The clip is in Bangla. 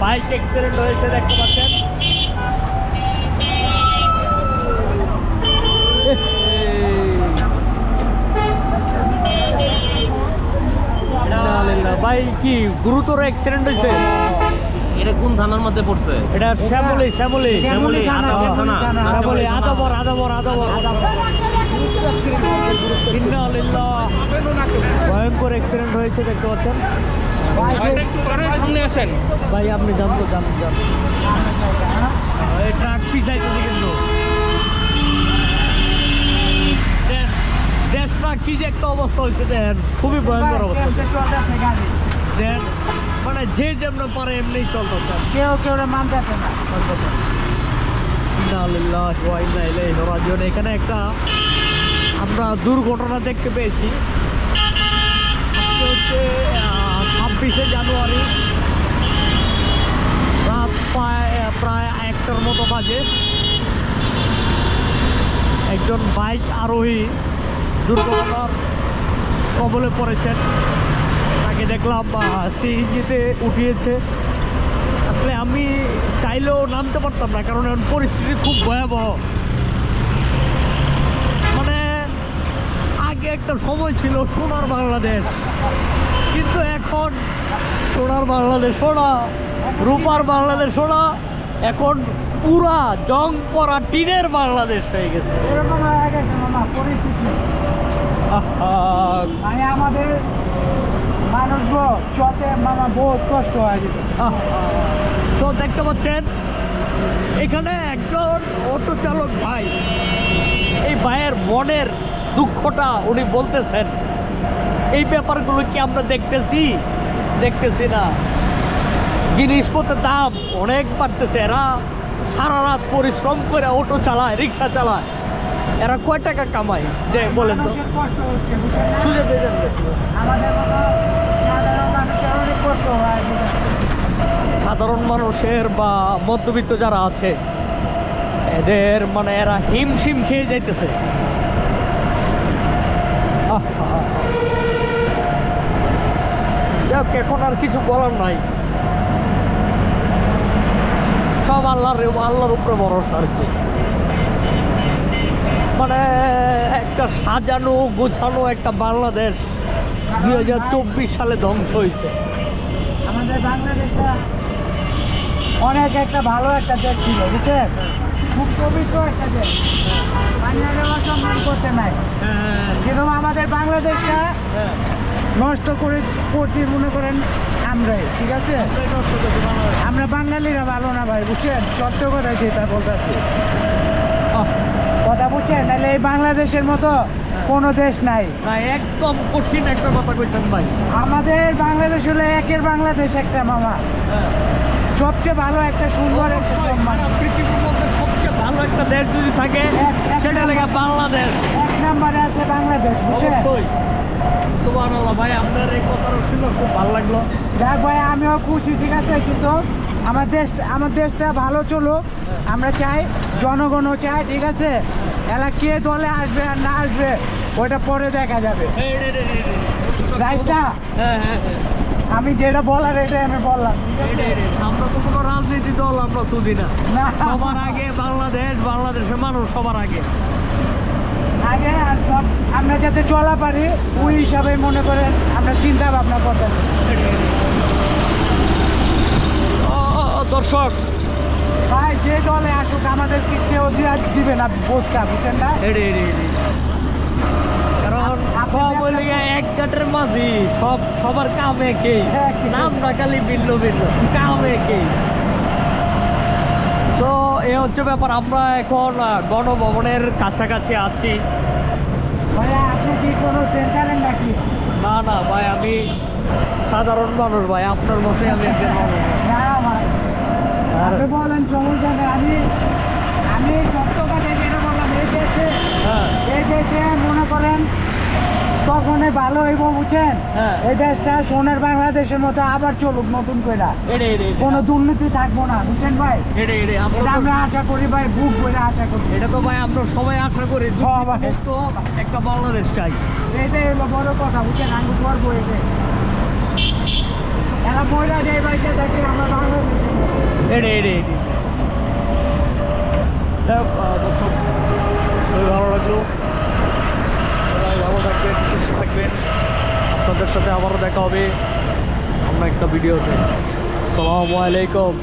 বাইক অ্যাক্সিডেন্ট হয়েছে দেখতে পাচ্ছেন। ভাই কি গুরুতর অ্যাক্সিডেন্ট হয়েছে? এটা কোন থানার মধ্যে পড়ছে? এটা শ্যামলী শ্যামলী শ্যামলী শ্যামলী আদাবর আদাবর আদাবর। ভয়ঙ্কর অ্যাক্সিডেন্ট হয়েছে দেখতে পাচ্ছেন। সামনে আসেন ভাই আপনি জানতো জান এই ট্রাক পিছাইতেছে কিন্তু দেশ ট্রাক কি যে একটা অবস্থা হয়েছে দেখেন, খুবই ভয়ঙ্কর অবস্থা দেখেন। মানে যে যেমন পারে এমনি চলতেছে, কেউ মানতেছে না। এখানে একটা আমরা দুর্ঘটনা দেখতে পেয়েছি। হচ্ছে 26শে জানুয়ারি রাত প্রায় 1টার মতো বাজে একজন বাইক আরোহী দুর্ঘটনার কবলে পড়েছেন। তাকে দেখলাম সিএনজিতে উঠিয়েছে। আসলে আমি চাইলেও নামতে পারতাম না, কারণ এখন পরিস্থিতি খুব ভয়াবহ। মানে আগে একটা সময় ছিল সোনার বাংলাদেশ, কিন্তু এখন সোনার বাংলাদেশ সোনা, রূপার বাংলাদেশ সোনা, এখন পুরা জং পরা টিনের বাংলাদেশ হয়ে গেছে। এরকম হয়ে গেছে মামা পরিস্থিতি। মানে আমাদের মানুষগুলো চতে মামা বহুত কষ্ট হয়ে যেত। তো দেখতে পাচ্ছেন এখানে একজন অটো চালক ভাই, এই ভাইয়ের মনের দুঃখটা উনি বলতেছেন। এই ব্যাপারগুলো কি আমরা দেখতেছি না? জিনিসপত্রের দাম অনেক বাড়তেছে। এরা সারা রাত পরিশ্রম করে অটো চালায়, রিক্সা চালায়, এরা কয় টাকা কামায় যে বলেন তো? কষ্ট হচ্ছে সুযোগ দিয়ে দেন। আমাদের মতো সাধারণ মানুষের অনেক কষ্ট হয়। সাধারণ মানুষের বা মধ্যবিত্ত যারা আছে এদের মানে এরা হিমশিম খেয়ে যাইতেছে। যাক, এখন আর কিছু বলার নাই, সব আল্লাহর উপরে ভরসা আর কি। মানে একটা সাজানো গোছানো একটা বাংলাদেশ 2024 সালে ধ্বংস হয়েছে। আমাদের বাংলাদেশটা অনেক একটা ভালো একটা দেশ ছিল, বুঝছেন? খুব পবিত্র একটা দেশ, বাংলাদেশ সম্মান করতে নাই। কিন্তু আমাদের বাংলাদেশটা নষ্ট করছি মনে করেন আমরাই, ঠিক আছে? আমরা বাঙালিরা ভালো না ভাই, বুঝছেন? সত্য কথা যেটা বলতেছি কথা, বুঝছেন? তাহলে এই বাংলাদেশের মতো কোনো দেশ নাই। না, একদম কঠিন একটা কথা কইছেন ভাই। আমাদের বাংলাদেশ হলো একের বাংলাদেশ একটা মামা, সবচেয়ে ভালো একটা সুন্দর একটা সম্মান। পৃথিবীর মধ্যে সবচেয়ে ভালো একটা দেশ যদি থাকে সেটা লেগে বাংলাদেশ। 1 নম্বরে আছে বাংলাদেশ, বুঝছেন? সুবহানাল্লাহ ভাই, আপনার এই কথাটা শুনে খুব ভালো লাগলো। যাক ভাই, আমিও খুশি, ঠিক আছে? কিন্তু আমার দেশটা ভালো চলুক আমরা চাই, জনগণও চাই, ঠিক আছে? এলা কে দলে আসবে আর না আসবে ওইটা পরে দেখা যাবে, রাইট না? আমি যেটা বলার এটাই আমি বললাম। আমরা তো কোনো রাজনীতি দল আমরা শুধু না, সবার আগে বাংলাদেশের মানুষ সবার আগে আর সব আমরা যাতে চলা পারি ওই হিসাবে মনে করেন আমরা চিন্তা ভাবনা করতেছি। দর্শক ভাই যে দলে আসুক আমাদেরকে কেউ দিবে না বোঝকা, বুঝছেন না? কারণ সব ওই লিগে এক কাঠের মাঝি, সবার কাম একই, নাম না খালি ভিন্ন ভিন্ন, কাম একই। তো এ হচ্ছে ব্যাপার। আমরা এখন গণভবনের কাছাকাছি আছি। ভাইয়া আপনি কি কোনো সেন্টারের নাকি? না ভাই, আমি সাধারণ মানুষ ভাই, আপনার মতোই আমি একজন মানুষ। না ভাই, আপনি বলেন সমস্যা নেই। আমি সত্য কথা যেটা বললাম, এই দেশে মনে করেন তখনই ভালো হইব, বুঝছেন? এই দেশটা সোনার বাংলাদেশের মতো আবার চলুক নতুন করে, কোনো দুর্নীতি থাকবো না, বুঝছেন ভাই? এটা আমরা আশা করি ভাই, বুক বলে আশা করি। এটা তো ভাই আমরা সবাই আশা করি, একটা বাংলাদেশ চাই। এটাই হলো বড় কথা, বুঝছেন? আমি করবো এটাই। এরা মহিলা যে বাড়িতে থাকি আমরা বাংলাদেশে এডে এডে এডে দর্শক খুবই ভালো লাগলো, সবাই ভালো থাকবেন, সুস্থ থাকবেন। আপনাদের সাথে আবারও দেখা হবে অন্য একটা ভিডিওতে। আসসালামু আলাইকুম।